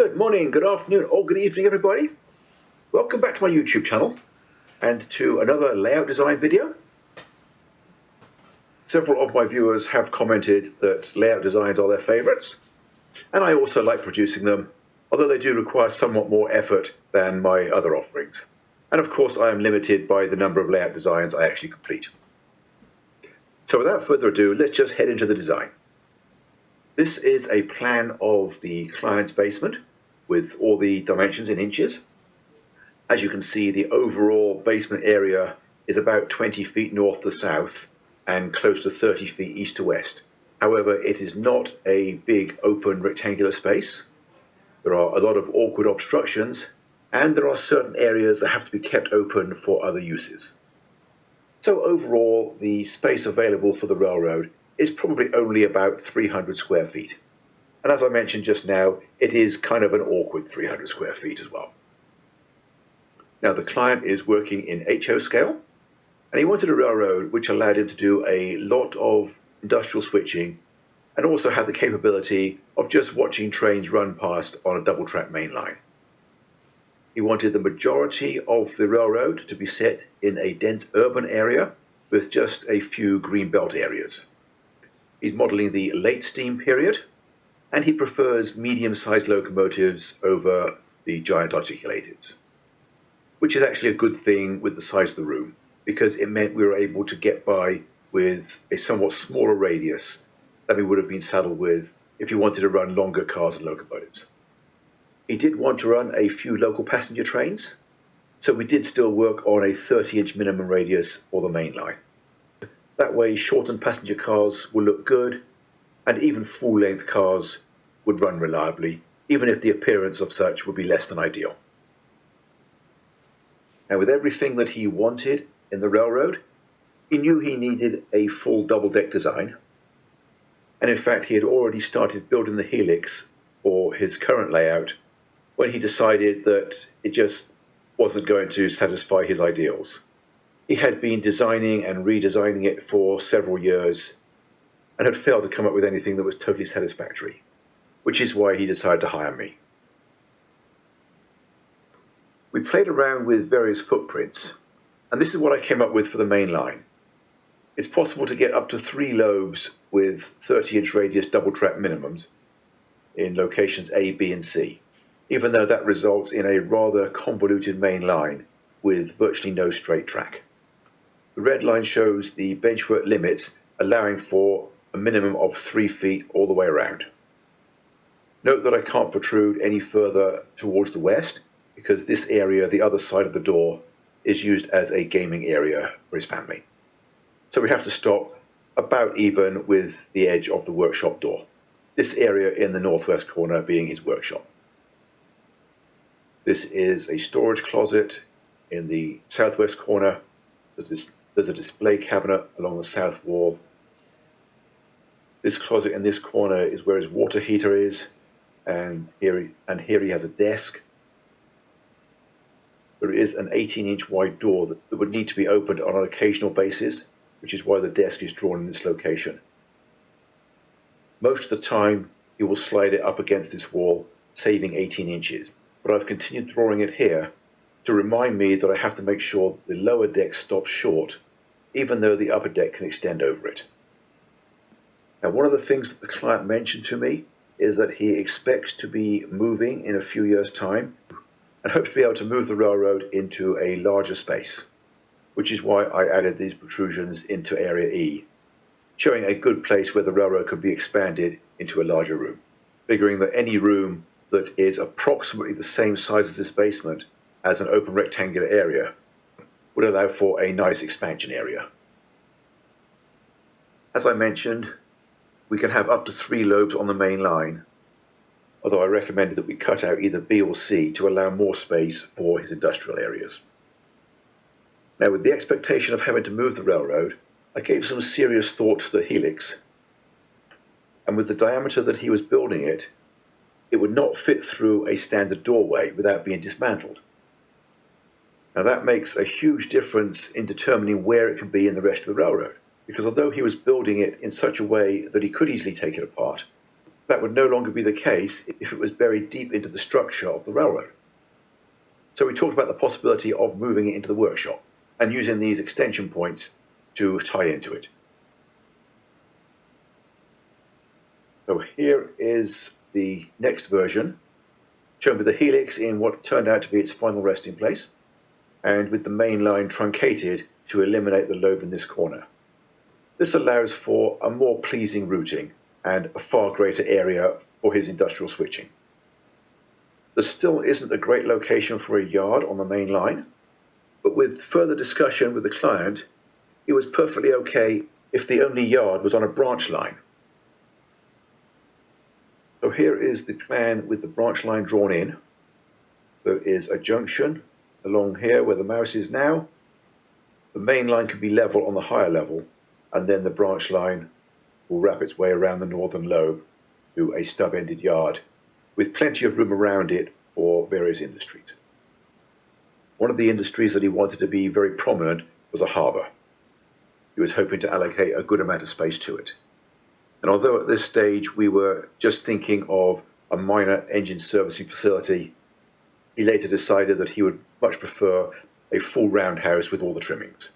Good morning, good afternoon, or good evening, everybody. Welcome back to my YouTube channel and to another layout design video. Several of my viewers have commented that layout designs are their favourites, and I also like producing them, although they do require somewhat more effort than my other offerings. And of course, I am limited by the number of layout designs I actually complete. So without further ado, let's just head into the design. This is a plan of the client's basement with all the dimensions in inches. As you can see, the overall basement area is about 20 feet north to south and close to 30 feet east to west. However, it is not a big open rectangular space. There are a lot of awkward obstructions, and there are certain areas that have to be kept open for other uses. So overall, the space available for the railroad is probably only about 300 square feet. And as I mentioned just now, it is kind of an awkward 300 square feet as well. Now, the client is working in HO scale, and he wanted a railroad which allowed him to do a lot of industrial switching and also have the capability of just watching trains run past on a double track main line. He wanted the majority of the railroad to be set in a dense urban area with just a few greenbelt areas. He's modelling the late steam period, and he prefers medium-sized locomotives over the giant articulateds, which is actually a good thing with the size of the room, because it meant we were able to get by with a somewhat smaller radius than we would have been saddled with if you wanted to run longer cars and locomotives. He did want to run a few local passenger trains, so we did still work on a 30-inch minimum radius for the main line. That way, shortened passenger cars will look good, and even full-length cars would run reliably, even if the appearance of such would be less than ideal. Now, with everything that he wanted in the railroad, he knew he needed a full double-deck design, and in fact, he had already started building the Helix for his current layout when he decided that it just wasn't going to satisfy his ideals. He had been designing and redesigning it for several years and had failed to come up with anything that was totally satisfactory, which is why he decided to hire me. We played around with various footprints, and this is what I came up with for the main line. It's possible to get up to 3 lobes with 30-inch radius double-track minimums in locations A, B, and C, even though that results in a rather convoluted main line with virtually no straight track. The red line shows the benchwork limits, allowing for a minimum of 3 feet all the way around. Note that I can't protrude any further towards the west, because this area, the other side of the door, is used as a gaming area for his family. So we have to stop about even with the edge of the workshop door, this area in the northwest corner being his workshop. This is a storage closet in the southwest corner. There's a display cabinet along the south wall. This closet in this corner is where his water heater is, and here he has a desk. There is an 18-inch wide door that would need to be opened on an occasional basis, which is why the desk is drawn in this location. Most of the time, he will slide it up against this wall, saving 18 inches. But I've continued drawing it here to remind me that I have to make sure the lower deck stops short, even though the upper deck can extend over it. Now, one of the things that the client mentioned to me is that he expects to be moving in a few years' time and hopes to be able to move the railroad into a larger space, which is why I added these protrusions into Area E, showing a good place where the railroad could be expanded into a larger room, figuring that any room that is approximately the same size as this basement as an open rectangular area would allow for a nice expansion area. As I mentioned, we can have up to 3 lobes on the main line, although I recommended that we cut out either B or C to allow more space for his industrial areas. Now, with the expectation of having to move the railroad, I gave some serious thought to the Helix, and with the diameter that he was building it, it would not fit through a standard doorway without being dismantled. Now, that makes a huge difference in determining where it can be in the rest of the railroad, because although he was building it in such a way that he could easily take it apart, That would no longer be the case if it was buried deep into the structure of the railroad. So we talked about the possibility of moving it into the workshop and using these extension points to tie into it. So here is the next version, shown with the Helix in what turned out to be its final resting place, and with the main line truncated to eliminate the lobe in this corner. This allows for a more pleasing routing and a far greater area for his industrial switching. There still isn't a great location for a yard on the main line, but with further discussion with the client, it was perfectly okay if the only yard was on a branch line. So here is the plan with the branch line drawn in. There is a junction along here where the mouse is now. The main line can be level on the higher level, and then the branch line will wrap its way around the northern lobe to a stub-ended yard with plenty of room around it for various industries. One of the industries that he wanted to be very prominent was a harbour. He was hoping to allocate a good amount of space to it. And although at this stage we were just thinking of a minor engine servicing facility, he later decided that he would much prefer a full roundhouse with all the trimmings.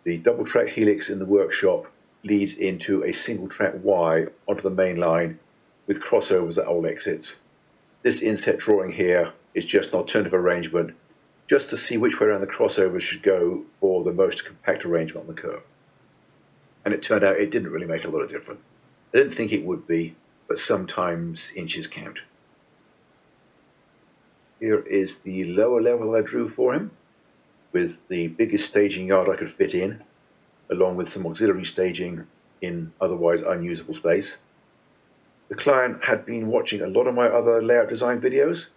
The double track Helix in the workshop leads into a single track Y onto the main line with crossovers at all exits. This inset drawing here is just an alternative arrangement just to see which way around the crossovers should go for the most compact arrangement on the curve. And it turned out it didn't really make a lot of difference. I didn't think it would be, but sometimes inches count. Here is the lower level I drew for him, with the biggest staging yard I could fit in, along with some auxiliary staging in otherwise unusable space. The client had been watching a lot of my other layout design videos,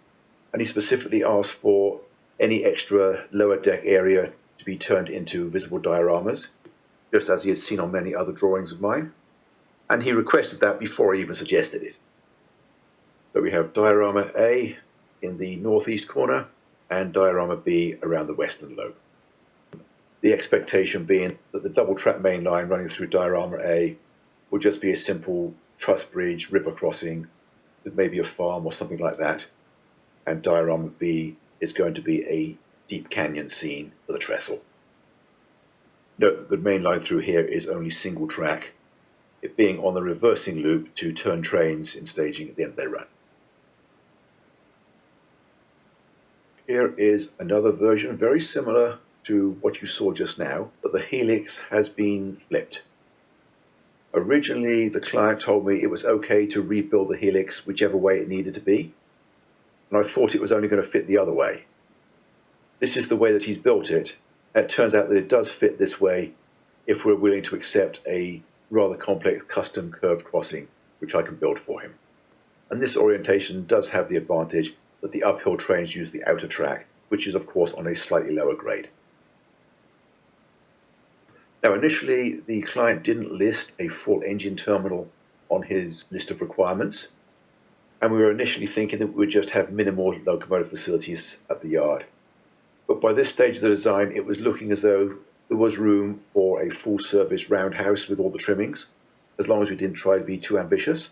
and he specifically asked for any extra lower deck area to be turned into visible dioramas, just as he had seen on many other drawings of mine, and he requested that before I even suggested it. So we have diorama A in the northeast corner and diorama B around the western lobe. The expectation being that the double track main line running through diorama A will just be a simple truss bridge river crossing with maybe a farm or something like that, and diorama B is going to be a deep canyon scene with a trestle. Note that the main line through here is only single track, it being on the reversing loop to turn trains in staging at the end of their run. Here is another version very similar to what you saw just now, but the Helix has been flipped. Originally, the client told me it was okay to rebuild the Helix whichever way it needed to be, and I thought it was only going to fit the other way. This is the way that he's built it, and it turns out that it does fit this way if we're willing to accept a rather complex custom curved crossing, which I can build for him. And this orientation does have the advantage that the uphill trains use the outer track, which is of course on a slightly lower grade. Now initially the client didn't list a full engine terminal on his list of requirements, and we were initially thinking that we would just have minimal locomotive facilities at the yard. But by this stage of the design it was looking as though there was room for a full service roundhouse with all the trimmings, as long as we didn't try to be too ambitious,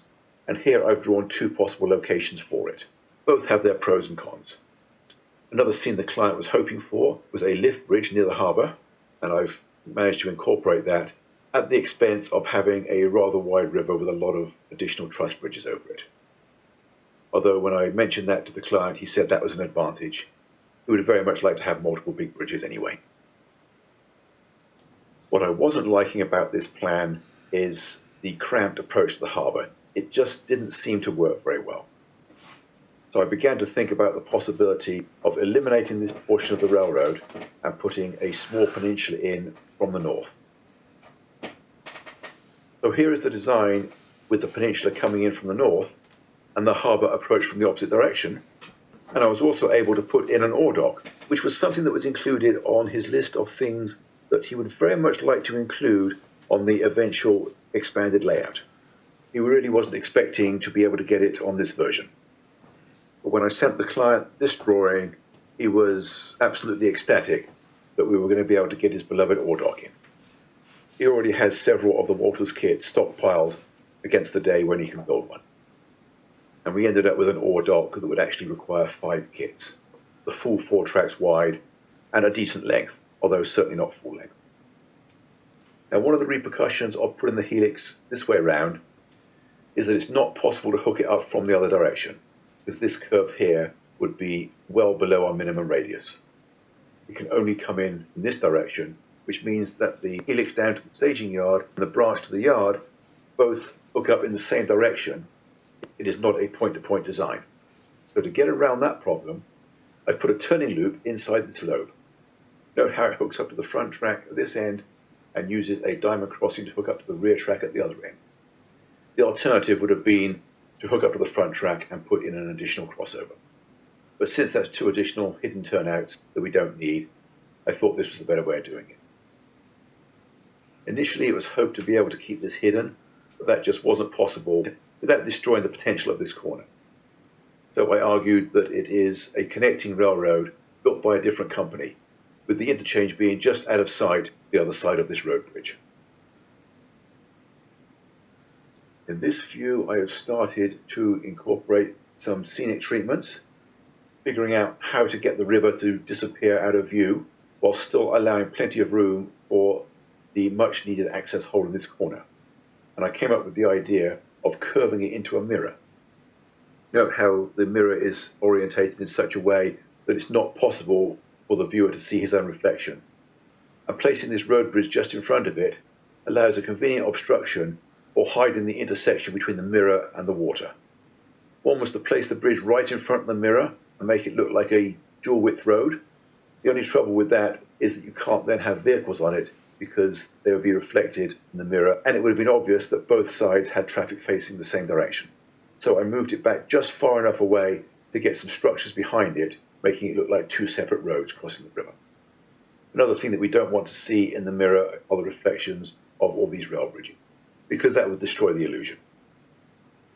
and here I've drawn two possible locations for it. Both have their pros and cons. Another scene the client was hoping for was a lift bridge near the harbour, and I've managed to incorporate that at the expense of having a rather wide river with a lot of additional truss bridges over it. Although when I mentioned that to the client, he said that was an advantage. He would very much like to have multiple big bridges anyway. What I wasn't liking about this plan is the cramped approach to the harbour. It just didn't seem to work very well. So I began to think about the possibility of eliminating this portion of the railroad and putting a small peninsula in from the north. So here is the design with the peninsula coming in from the north and the harbour approach from the opposite direction. And I was also able to put in an ore dock, which was something that was included on his list of things that he would very much like to include on the eventual expanded layout. He really wasn't expecting to be able to get it on this version. But when I sent the client this drawing, he was absolutely ecstatic that we were going to be able to get his beloved ore dock in. He already had several of the Walters kits stockpiled against the day when he can build one. And we ended up with an ore dock that would actually require 5 kits, the full 4 tracks wide and a decent length, although certainly not full length. Now, one of the repercussions of putting the Helix this way around is that it's not possible to hook it up from the other direction, because this curve here would be well below our minimum radius. It can only come in this direction, which means that the Helix down to the staging yard and the branch to the yard both hook up in the same direction. It is not a point-to-point design. So to get around that problem, I put a turning loop inside this lobe. Note how it hooks up to the front track at this end and uses a diamond crossing to hook up to the rear track at the other end. The alternative would have been to hook up to the front track and put in an additional crossover. But since that's 2 additional hidden turnouts that we don't need, I thought this was the better way of doing it. Initially, it was hoped to be able to keep this hidden, but that just wasn't possible without destroying the potential of this corner. So I argued that it is a connecting railroad built by a different company, with the interchange being just out of sight the other side of this road bridge. In this view, I have started to incorporate some scenic treatments, figuring out how to get the river to disappear out of view while still allowing plenty of room for the much needed access hole in this corner. And I came up with the idea of curving it into a mirror. Note how the mirror is orientated in such a way that it's not possible for the viewer to see his own reflection. And placing this road bridge just in front of it allows a convenient obstruction or hiding the intersection between the mirror and the water. One was to place the bridge right in front of the mirror and make it look like a dual width road. The only trouble with that is that you can't then have vehicles on it because they would be reflected in the mirror, and it would have been obvious that both sides had traffic facing the same direction. So I moved it back just far enough away to get some structures behind it, making it look like 2 separate roads crossing the river. Another thing that we don't want to see in the mirror are the reflections of all these rail bridges, because that would destroy the illusion.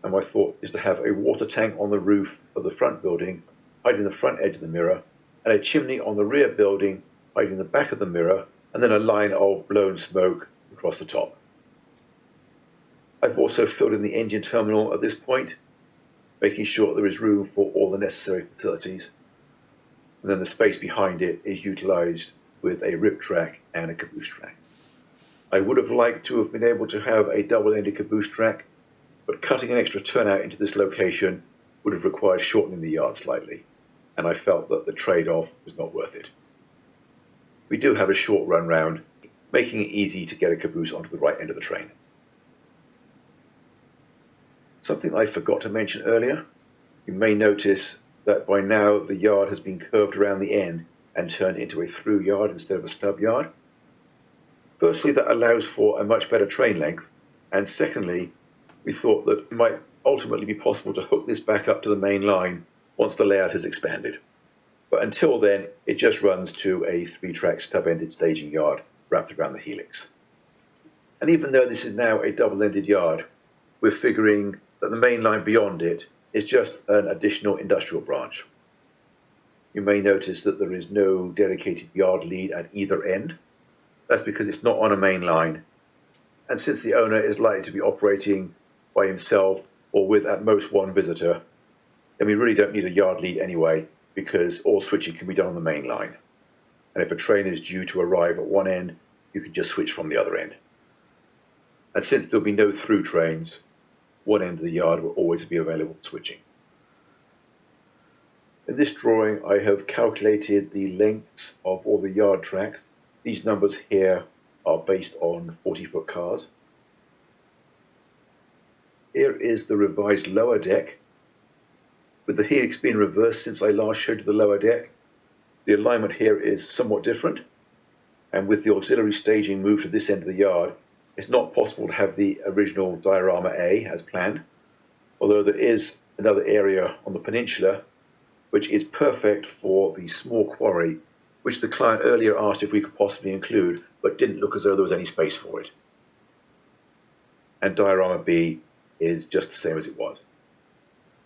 And my thought is to have a water tank on the roof of the front building, hiding the front edge of the mirror, and a chimney on the rear building, hiding the back of the mirror, and then a line of blown smoke across the top. I've also filled in the engine terminal at this point, making sure there is room for all the necessary facilities. And then the space behind it is utilised with a rip track and a caboose track. I would have liked to have been able to have a double-ended caboose track, but cutting an extra turnout into this location would have required shortening the yard slightly, and I felt that the trade-off was not worth it. We do have a short run round, making it easy to get a caboose onto the right end of the train. Something I forgot to mention earlier, you may notice that by now the yard has been curved around the end and turned into a through yard instead of a stub yard. Firstly, that allows for a much better train length, and secondly, we thought that it might ultimately be possible to hook this back up to the main line once the layout has expanded. But until then, it just runs to a 3-track stub-ended staging yard wrapped around the Helix. And even though this is now a double-ended yard, we're figuring that the main line beyond it is just an additional industrial branch. You may notice that there is no dedicated yard lead at either end. That's because it's not on a main line. And since the owner is likely to be operating by himself or with at most 1 visitor, then we really don't need a yard lead anyway, because all switching can be done on the main line. And if a train is due to arrive at one end, you can just switch from the other end. And since there'll be no through trains, one end of the yard will always be available for switching. In this drawing, I have calculated the lengths of all the yard tracks. These numbers here are based on 40-foot cars. Here is the revised lower deck. With the Helix being reversed since I last showed you the lower deck, the alignment here is somewhat different, and with the auxiliary staging moved to this end of the yard, it's not possible to have the original diorama A as planned, although there is another area on the peninsula which is perfect for the small quarry which the client earlier asked if we could possibly include, but didn't look as though there was any space for it. And diorama B is just the same as it was.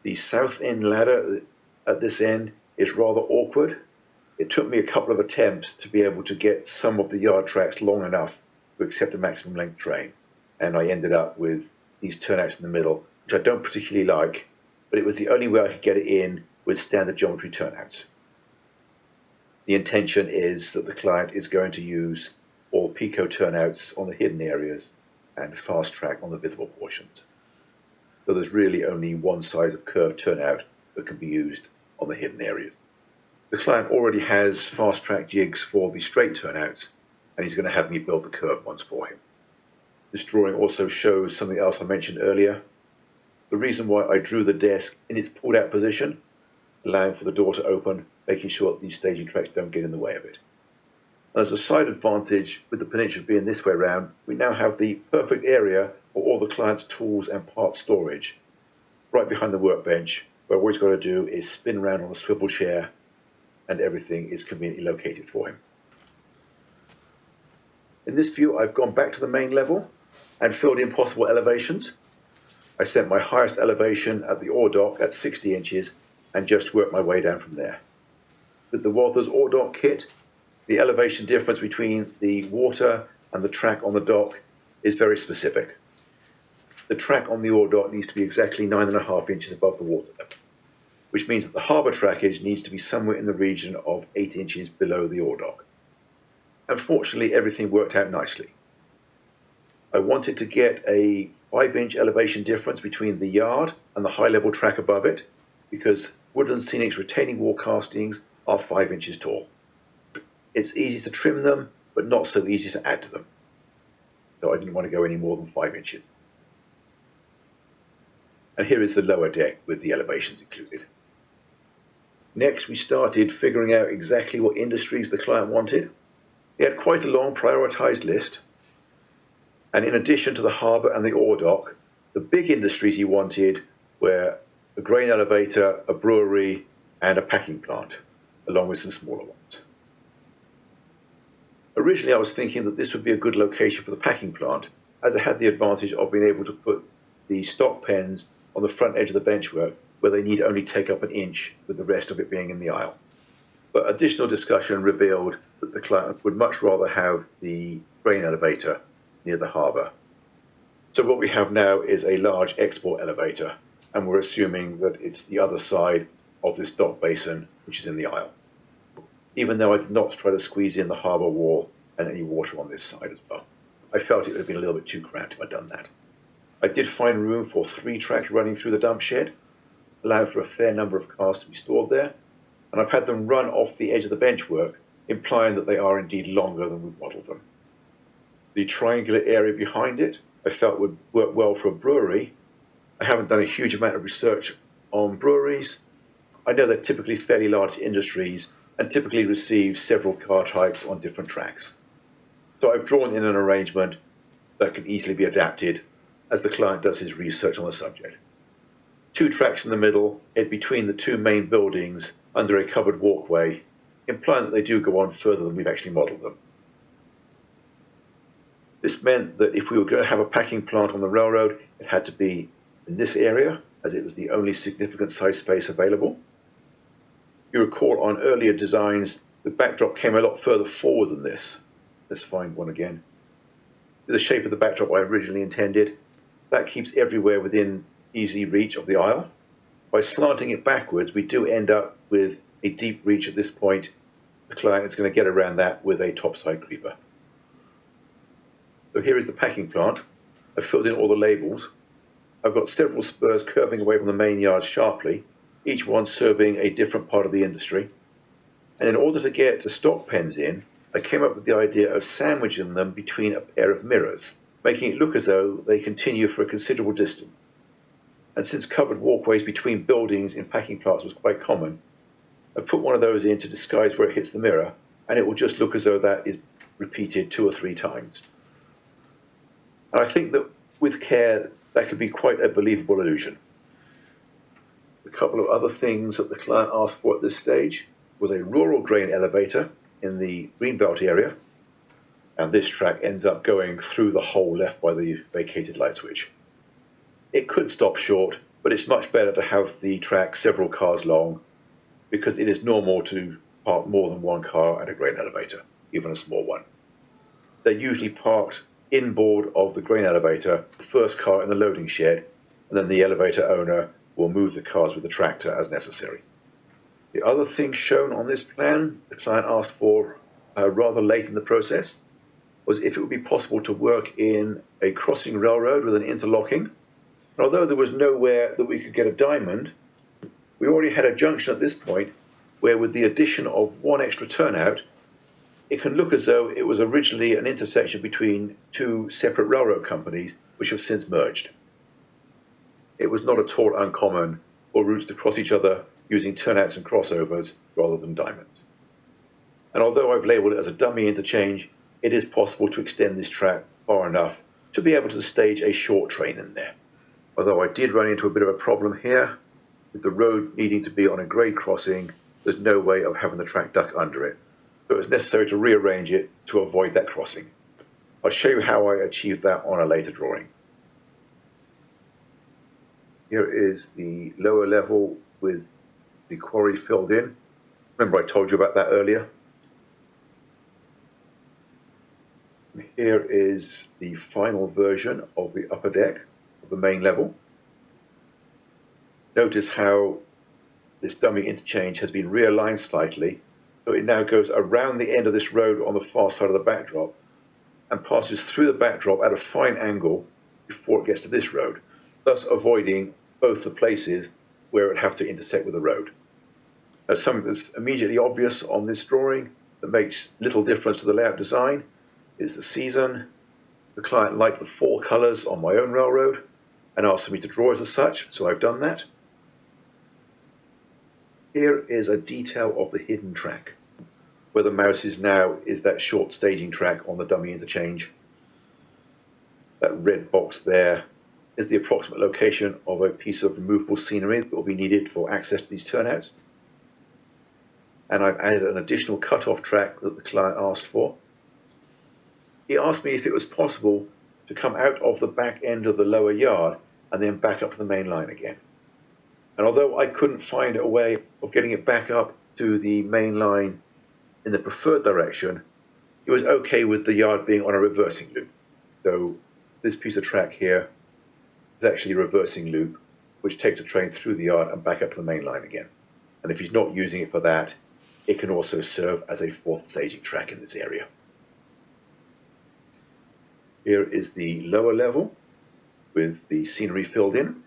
The south end ladder at this end is rather awkward. It took me a couple of attempts to be able to get some of the yard tracks long enough to accept a maximum length train, and I ended up with these turnouts in the middle, which I don't particularly like, but it was the only way I could get it in with standard geometry turnouts. The intention is that the client is going to use all Pico turnouts on the hidden areas and fast track on the visible portions. So there's really only one size of curved turnout that can be used on the hidden areas. The client already has fast track jigs for the straight turnouts, and he's going to have me build the curved ones for him. This drawing also shows something else I mentioned earlier. The reason why I drew the desk in its pulled out position, allowing for the door to open, making sure that these staging tracks don't get in the way of it. As a side advantage, with the peninsula being this way around, we now have the perfect area for all the client's tools and parts storage, right behind the workbench, where all he's got to do is spin around on a swivel chair and everything is conveniently located for him. In this view, I've gone back to the main level and filled in possible elevations. I set my highest elevation at the ore dock at 60 inches and just worked my way down from there. With the Walthers ore dock kit, the elevation difference between the water and the track on the dock is very specific. The track on the ore dock needs to be exactly 9.5 inches above the water level, which means that the harbour trackage needs to be somewhere in the region of 8 inches below the ore dock. Unfortunately, everything worked out nicely. I wanted to get a 5-inch elevation difference between the yard and the high-level track above it, because Woodland Scenic's retaining wall castings are 5 inches tall. It's easy to trim them, but not so easy to add to them. So I didn't want to go any more than 5 inches. And here is the lower deck with the elevations included. Next, we started figuring out exactly what industries the client wanted. He had quite a long prioritised list. And in addition to the harbour and the ore dock, the big industries he wanted were a grain elevator, a brewery, and a packing plant, along with some smaller ones. Originally, I was thinking that this would be a good location for the packing plant, as it had the advantage of being able to put the stock pens on the front edge of the benchwork, where they need only take up an inch, with the rest of it being in the aisle. But additional discussion revealed that the client would much rather have the grain elevator near the harbour. So what we have now is a large export elevator, and we're assuming that it's the other side of this dock basin, which is in the aisle. Even though I did not try to squeeze in the harbour wall and any water on this side as well. I felt it would have been a little bit too cramped if I'd done that. I did find room for 3 tracks running through the dump shed, allowing for a fair number of cars to be stored there, and I've had them run off the edge of the benchwork, implying that they are indeed longer than we've modelled them. The triangular area behind it I felt would work well for a brewery. I haven't done a huge amount of research on breweries. I know they're typically fairly large industries and typically receive several car types on different tracks. So I've drawn in an arrangement that can easily be adapted as the client does his research on the subject. 2 tracks in the middle, in between the 2 main buildings under a covered walkway, implying that they do go on further than we've actually modelled them. This meant that if we were going to have a packing plant on the railroad, it had to be in this area, as it was the only significant size space available. You recall on earlier designs, the backdrop came a lot further forward than this. Let's find one again. The shape of the backdrop I originally intended, that keeps everywhere within easy reach of the aisle. By slanting it backwards, we do end up with a deep reach at this point. The client is going to get around that with a topside creeper. So here is the packing plant. I've filled in all the labels. I've got several spurs curving away from the main yard sharply, each one serving a different part of the industry. And in order to get the stock pens in, I came up with the idea of sandwiching them between a pair of mirrors, making it look as though they continue for a considerable distance. And since covered walkways between buildings in packing plants was quite common, I put one of those in to disguise where it hits the mirror, and it will just look as though that is repeated 2 or 3 times. And I think that with care, that could be quite a believable illusion. A couple of other things that the client asked for at this stage was a rural grain elevator in the Greenbelt area, and this track ends up going through the hole left by the vacated light switch. It could stop short, but it's much better to have the track several cars long, because it is normal to park more than 1 car at a grain elevator, even a small one. They're usually parked inboard of the grain elevator, the first car in the loading shed, and then the elevator owner will move the cars with the tractor as necessary. The other thing shown on this plan, the client asked for rather late in the process, was if it would be possible to work in a crossing railroad with an interlocking. And although there was nowhere that we could get a diamond, we already had a junction at this point where, with the addition of one extra turnout, it can look as though it was originally an intersection between two separate railroad companies which have since merged. It was not at all uncommon for routes to cross each other using turnouts and crossovers rather than diamonds. And although I've labelled it as a dummy interchange, it is possible to extend this track far enough to be able to stage a short train in there. Although I did run into a bit of a problem here, with the road needing to be on a grade crossing, there's no way of having the track duck under it. So it was necessary to rearrange it to avoid that crossing. I'll show you how I achieved that on a later drawing. Here is the lower level with the quarry filled in. Remember I told you about that earlier? Here is the final version of the upper deck of the main level. Notice how this dummy interchange has been realigned slightly, so it now goes around the end of this road on the far side of the backdrop and passes through the backdrop at a fine angle before it gets to this road, thus avoiding both the places where it would have to intersect with the road. Now, something that's immediately obvious on this drawing that makes little difference to the layout design is the season. The client liked the fall colours on my own railroad and asked me to draw it as such, so I've done that. Here is a detail of the hidden track. Where the mouse is now is that short staging track on the dummy interchange. That red box there is the approximate location of a piece of removable scenery that will be needed for access to these turnouts. And I've added an additional cut-off track that the client asked for. He asked me if it was possible to come out of the back end of the lower yard and then back up to the main line again. And although I couldn't find a way of getting it back up to the main line in the preferred direction, he was okay with the yard being on a reversing loop. So this piece of track here is actually a reversing loop, which takes a train through the yard and back up to the main line again. And if he's not using it for that, it can also serve as a fourth staging track in this area. Here is the lower level with the scenery filled in.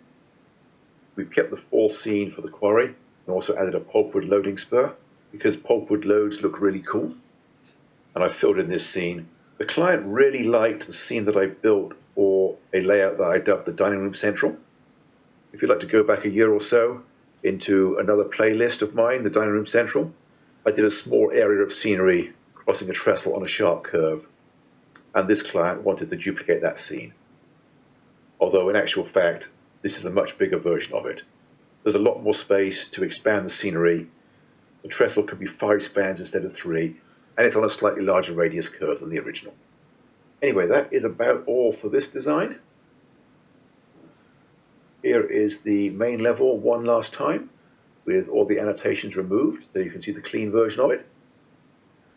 We've kept the fall scene for the quarry and also added a pulpwood loading spur because pulpwood loads look really cool. And I filled in this scene. The client really liked the scene that I built for a layout that I dubbed the Dining Room Central. If you'd like to go back a year or so into another playlist of mine, the Dining Room Central, I did a small area of scenery crossing a trestle on a sharp curve. And this client wanted to duplicate that scene. Although in actual fact, this is a much bigger version of it. There's a lot more space to expand the scenery. The trestle could be 5 spans instead of 3, and it's on a slightly larger radius curve than the original. Anyway, that is about all for this design. Here is the main level one last time, with all the annotations removed, so you can see the clean version of it.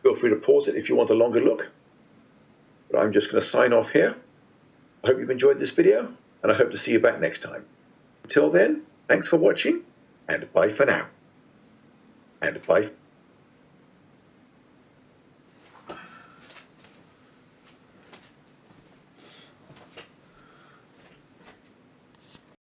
Feel free to pause it if you want a longer look. But I'm just going to sign off here. I hope you've enjoyed this video, and I hope to see you back next time. Until then, thanks for watching, and bye for now. And bye.